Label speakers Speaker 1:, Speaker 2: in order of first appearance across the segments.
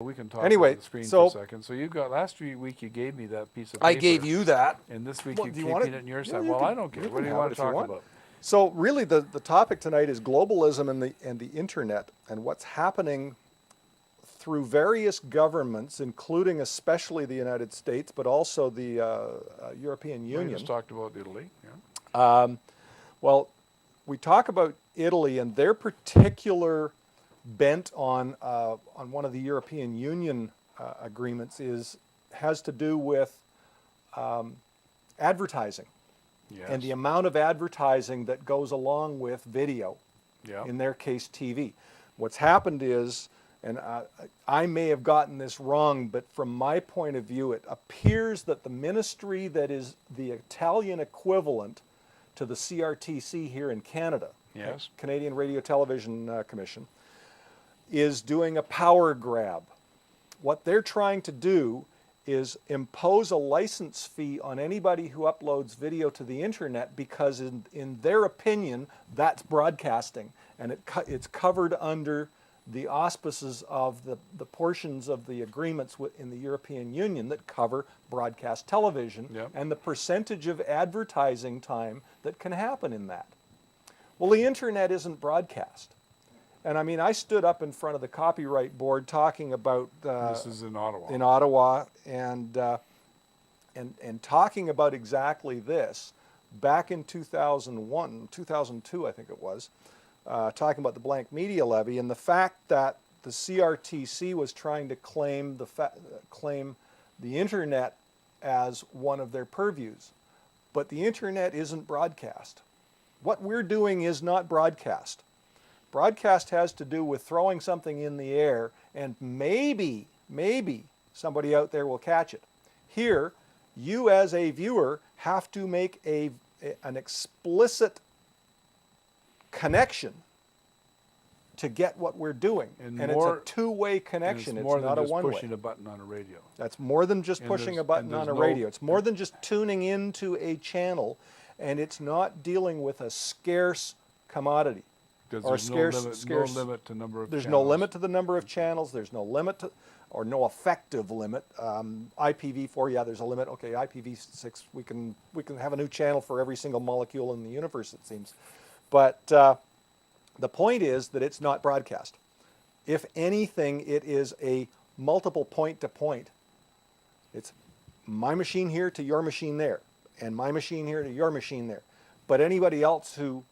Speaker 1: We can talk
Speaker 2: Anyway,
Speaker 1: about the screen
Speaker 2: so
Speaker 1: for a second. So you got last week you gave me that piece of paper.
Speaker 2: I gave you that.
Speaker 1: And this week
Speaker 2: Well,
Speaker 1: you're
Speaker 2: do you want
Speaker 1: keeping it in your
Speaker 2: Yeah,
Speaker 1: side.
Speaker 2: you
Speaker 1: Well,
Speaker 2: can-
Speaker 1: I don't care.
Speaker 2: you
Speaker 1: What
Speaker 2: can
Speaker 1: do you
Speaker 2: have
Speaker 1: want
Speaker 2: it
Speaker 1: to
Speaker 2: if you
Speaker 1: talk
Speaker 2: want.
Speaker 1: about?
Speaker 2: So really the topic tonight is globalism and the internet and what's happening through various governments, including especially the United States, but also the European
Speaker 1: We
Speaker 2: Union.
Speaker 1: just talked about Italy. Yeah.
Speaker 2: Well, we talk about Italy and their particular bent on one of the European Union agreements has to do with advertising
Speaker 1: Yes.
Speaker 2: and the amount of advertising that goes along with video.
Speaker 1: Yeah.
Speaker 2: In their case, TV. What's happened is, and I may have gotten this wrong, but from my point of view, it appears that the ministry that is the Italian equivalent to the CRTC here in Canada,
Speaker 1: Yes.
Speaker 2: Canadian Radio Television Commission, is doing a power grab. What they're trying to do is impose a license fee on anybody who uploads video to the internet because in their opinion, that's broadcasting. And it's covered under the auspices of the portions of the agreements in the European Union that cover broadcast television
Speaker 1: Yep.
Speaker 2: and the percentage of advertising time that can happen in that. Well, the internet isn't broadcast. And I mean, I stood up in front of the copyright board talking about
Speaker 1: This is in Ottawa.
Speaker 2: and talking about exactly this back in 2001, 2002, I think it was, talking about the blank media levy and the fact that the CRTC was trying to claim the internet as one of their purviews, but the internet isn't broadcast. What we're doing is not broadcast. Broadcast has to do with throwing something in the air and maybe somebody out there will catch it. Here, you as a viewer have to make an explicit connection to get what we're doing. And it's a two-way connection.
Speaker 1: It's
Speaker 2: It's
Speaker 1: more
Speaker 2: not
Speaker 1: than
Speaker 2: a
Speaker 1: just
Speaker 2: one-way.
Speaker 1: pushing a button on a radio.
Speaker 2: That's more than just
Speaker 1: And
Speaker 2: pushing a
Speaker 1: there's-
Speaker 2: button
Speaker 1: and
Speaker 2: on a
Speaker 1: there's
Speaker 2: radio.
Speaker 1: no-
Speaker 2: It's more than just tuning into a channel, and it's not dealing with a scarce commodity.
Speaker 1: Because
Speaker 2: Or
Speaker 1: there's
Speaker 2: scarce-
Speaker 1: no limit to number of
Speaker 2: There's
Speaker 1: channels.
Speaker 2: no limit to the number of channels. There's no limit to, or no effective limit. IPv4, yeah, there's a limit. Okay, IPv6, we can have a new channel for every single molecule in the universe, it seems. But the point is that it's not broadcast. If anything, it is a multiple point-to-point. It's my machine here to your machine there, and my machine here to your machine there. But anybody else who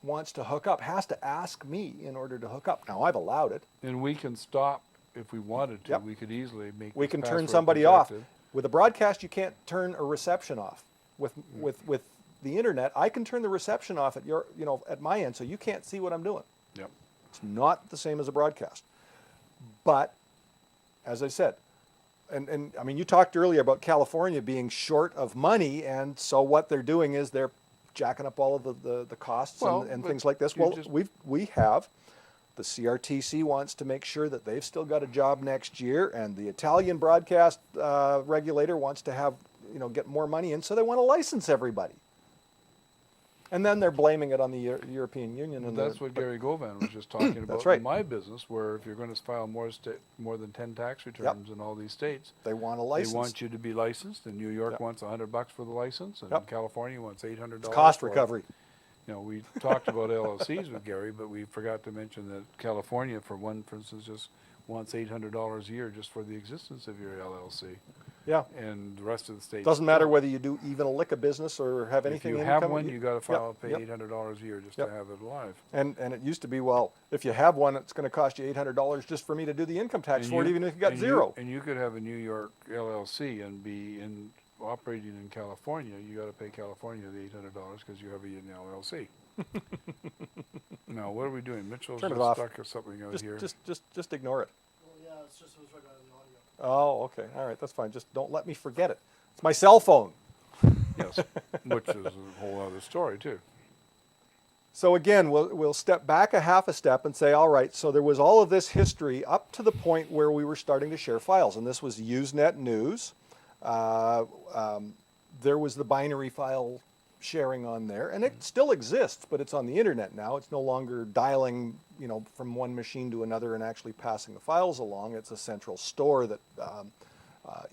Speaker 2: wants to hook up has to ask me in order to hook up. Now, I've allowed it.
Speaker 1: And we can stop if we wanted to.
Speaker 2: Yep.
Speaker 1: We could easily make
Speaker 2: We
Speaker 1: this
Speaker 2: can turn
Speaker 1: password
Speaker 2: somebody off.
Speaker 1: protected.
Speaker 2: With a broadcast, you can't turn a reception off. With the internet, I can turn the reception off at at my end, so you can't see what I'm doing.
Speaker 1: Yep.
Speaker 2: It's not the same as a broadcast. But, as I said, and I mean, you talked earlier about California being short of money, and so what they're doing is they're jacking up all of the costs
Speaker 1: Well,
Speaker 2: and
Speaker 1: but
Speaker 2: things like this.
Speaker 1: you
Speaker 2: Well,
Speaker 1: just-
Speaker 2: we have. The CRTC wants to make sure that they've still got a job next year, and the Italian broadcast regulator wants to have, get more money in, so they want to license everybody. And then they're blaming it on the European Union. And
Speaker 1: That's what Gary Govan was just talking about
Speaker 2: That's right.
Speaker 1: in my business, where if you're going to file more than 10 tax returns in all these states,
Speaker 2: they want a license.
Speaker 1: they want you to be licensed, and New York
Speaker 2: Yep.
Speaker 1: wants $100 for the license, and
Speaker 2: Yep.
Speaker 1: California wants $800.
Speaker 2: It's cost
Speaker 1: for it.
Speaker 2: recovery.
Speaker 1: We talked about LLCs with Gary, but we forgot to mention that California, for instance, just wants $800 a year just for the existence of your LLC,
Speaker 2: Yeah.
Speaker 1: and the rest of the states
Speaker 2: Doesn't matter
Speaker 1: don't.
Speaker 2: whether you do even a lick of business or have
Speaker 1: If
Speaker 2: anything
Speaker 1: you
Speaker 2: income.
Speaker 1: have one, you got to file
Speaker 2: Yep,
Speaker 1: pay
Speaker 2: yep.
Speaker 1: $800 a year just
Speaker 2: Yep.
Speaker 1: to have it alive.
Speaker 2: And it used to be, well, if you have one, it's going to cost you $800 just for me to do the income tax for it, even if you got zero.
Speaker 1: And you could have a New York LLC and be operating in California. You got to pay California the $800 because you have an LLC. Now, what are we doing? Mitchell's
Speaker 2: Turn it
Speaker 1: just
Speaker 2: off.
Speaker 1: stuck or something out here.
Speaker 2: Just ignore it.
Speaker 3: Well, yeah, it was right out of the audio.
Speaker 2: Oh, okay. All right, that's fine. Just don't let me forget it. It's my cell phone.
Speaker 1: Yes, which is a whole other story too.
Speaker 2: So again, we'll step back a half a step and say, all right, so there was all of this history up to the point where we were starting to share files, and this was Usenet News. There was the binary file sharing on there, and it still exists, but it's on the internet now. It's no longer dialing, from one machine to another and actually passing the files along. It's a central store that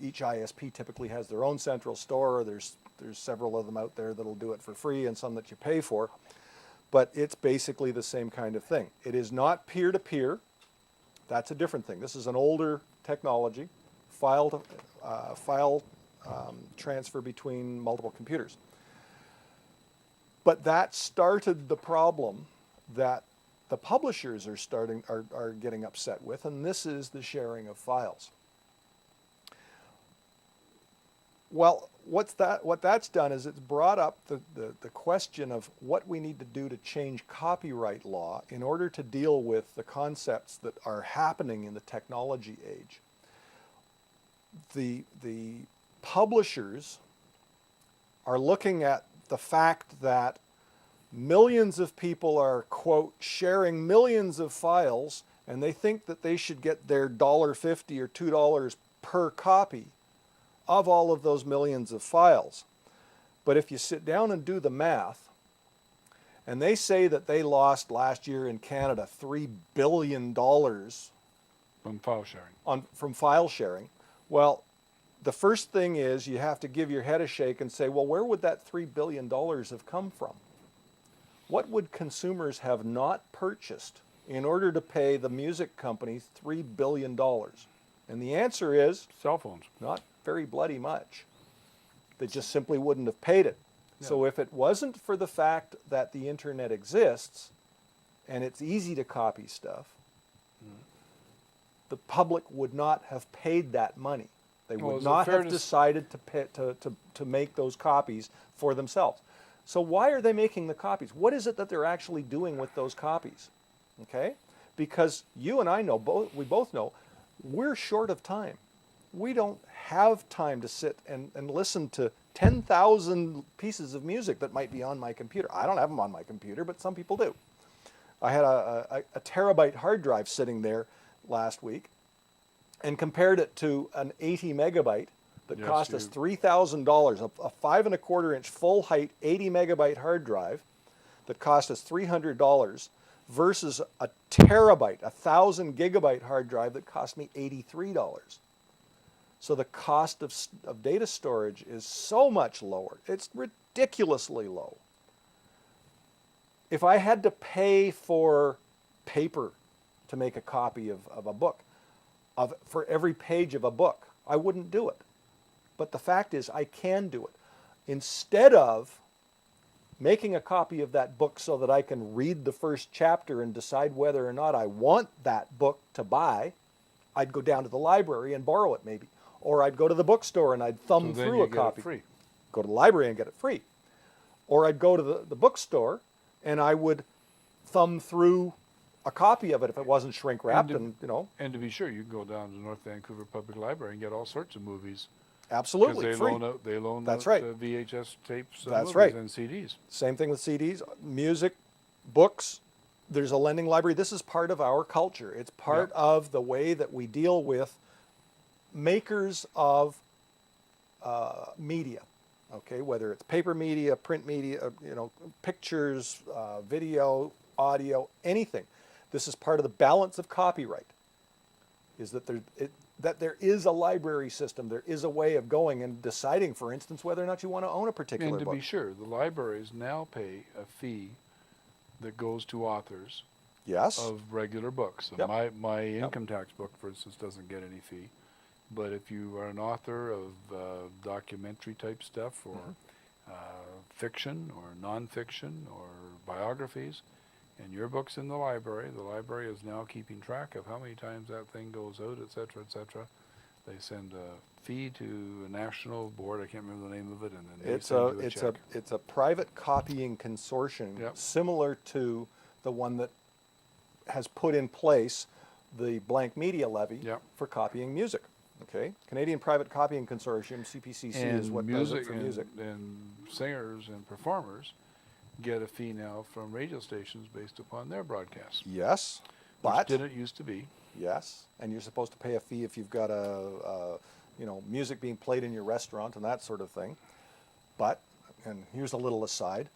Speaker 2: each ISP typically has their own central store. There's several of them out there that'll do it for free and some that you pay for. But it's basically the same kind of thing. It is not peer-to-peer. That's a different thing. This is an older technology, file transfer between multiple computers. But that started the problem that the publishers are getting upset with, and this is the sharing of files. Well, what that's done is it's brought up the question of what we need to do to change copyright law in order to deal with the concepts that are happening in the technology age. The publishers are looking at the fact that millions of people are, quote, sharing millions of files, and they think that they should get their $1.50 or $2 per copy of all of those millions of files. But if you sit down and do the math, and they say that they lost last year in Canada $3 billion
Speaker 1: From file sharing.
Speaker 2: from file sharing, well, the first thing is you have to give your head a shake and say, well, where would that $3 billion have come from? What would consumers have not purchased in order to pay the music companies $3 billion? And the answer is
Speaker 1: Cell phones.
Speaker 2: not very bloody much. They just simply wouldn't have paid it.
Speaker 1: Yeah.
Speaker 2: So if it wasn't for the fact that the internet exists and it's easy to copy stuff, the public would not have paid that money. They
Speaker 1: Well,
Speaker 2: would
Speaker 1: is it
Speaker 2: not
Speaker 1: fair
Speaker 2: have
Speaker 1: to
Speaker 2: decided to make those copies for themselves. So why are they making the copies? What is it that they're actually doing with those copies? Okay? Because you and I know, we both know, we're short of time. We don't have time to sit and listen to 10,000 pieces of music that might be on my computer. I don't have them on my computer, but some people do. I had a terabyte hard drive sitting there last week and compared it to an 80 megabyte that cost us $3,000, a 5 1/4 inch full height 80 megabyte hard drive that cost us $300 versus a terabyte, 1,000 gigabyte hard drive that cost me $83. So the cost of data storage is so much lower. It's ridiculously low. If I had to pay for paper to make a copy of a book, for every page of a book, I wouldn't do it. But the fact is, I can do it. Instead of making a copy of that book so that I can read the first chapter and decide whether or not I want that book to buy, I'd go down to the library and borrow it maybe. Or I'd go to the bookstore and I'd thumb
Speaker 1: So then
Speaker 2: through
Speaker 1: you
Speaker 2: a
Speaker 1: get it
Speaker 2: copy.
Speaker 1: free.
Speaker 2: Go to the library and get it free. Or I'd go to the bookstore and I would thumb through a copy of it if it wasn't shrink wrapped and,
Speaker 1: And to be sure, you can go down to North Vancouver Public Library and get all sorts of movies.
Speaker 2: absolutely
Speaker 1: Because
Speaker 2: free.
Speaker 1: they loan
Speaker 2: That's
Speaker 1: out
Speaker 2: right.
Speaker 1: VHS tapes and
Speaker 2: That's
Speaker 1: movies
Speaker 2: right.
Speaker 1: and CDs.
Speaker 2: Same thing with CDs, music, books. There's a lending library. This is part of our culture. It's part of the way that we deal with makers of media. Okay, whether it's paper media, print media, pictures, video, audio, anything. This is part of the balance of copyright. Is that there is a library system. There is a way of going and deciding, for instance, whether or not you want to own a particular
Speaker 1: And to
Speaker 2: book.
Speaker 1: be sure, the libraries now pay a fee that goes to authors
Speaker 2: Yes.
Speaker 1: of regular books. So
Speaker 2: Yep.
Speaker 1: my income tax book, for instance, doesn't get any fee. But if you are an author of documentary type stuff or fiction or nonfiction or biographies, and your book's in the library is now keeping track of how many times that thing goes out, et cetera, et cetera. They send a fee to a national board, I can't remember the name of it, and then they send you a check.
Speaker 2: It's a private copying consortium
Speaker 1: Yep.
Speaker 2: similar to the one that has put in place the blank media levy
Speaker 1: Yep.
Speaker 2: for copying music. Okay, Canadian Private Copying Consortium (CPCC) is what does it for music.
Speaker 1: And singers and performers get a fee now from radio stations based upon their broadcasts.
Speaker 2: Yes,
Speaker 1: Which
Speaker 2: but
Speaker 1: didn't used to be.
Speaker 2: yes, and you're supposed to pay a fee if you've got music being played in your restaurant and that sort of thing. But and here's a little aside.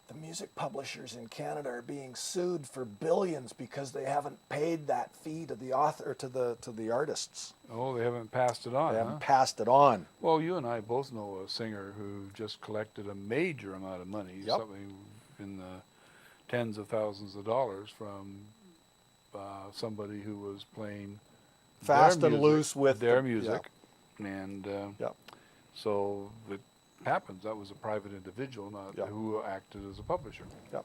Speaker 2: The music publishers in Canada are being sued for billions because they haven't paid that fee to the author, to the artists.
Speaker 1: Oh, they haven't passed it on,
Speaker 2: They
Speaker 1: huh?
Speaker 2: haven't passed it on.
Speaker 1: Well, you and I both know a singer who just collected a major amount of money,
Speaker 2: Yep.
Speaker 1: something in the tens of thousands of dollars from somebody who was playing
Speaker 2: Fast
Speaker 1: their
Speaker 2: and
Speaker 1: music-
Speaker 2: loose with
Speaker 1: their
Speaker 2: the- yeah.
Speaker 1: music, and
Speaker 2: Yep.
Speaker 1: so it happens. That was a private individual, not
Speaker 2: Yep.
Speaker 1: who acted as a publisher.
Speaker 2: Yep.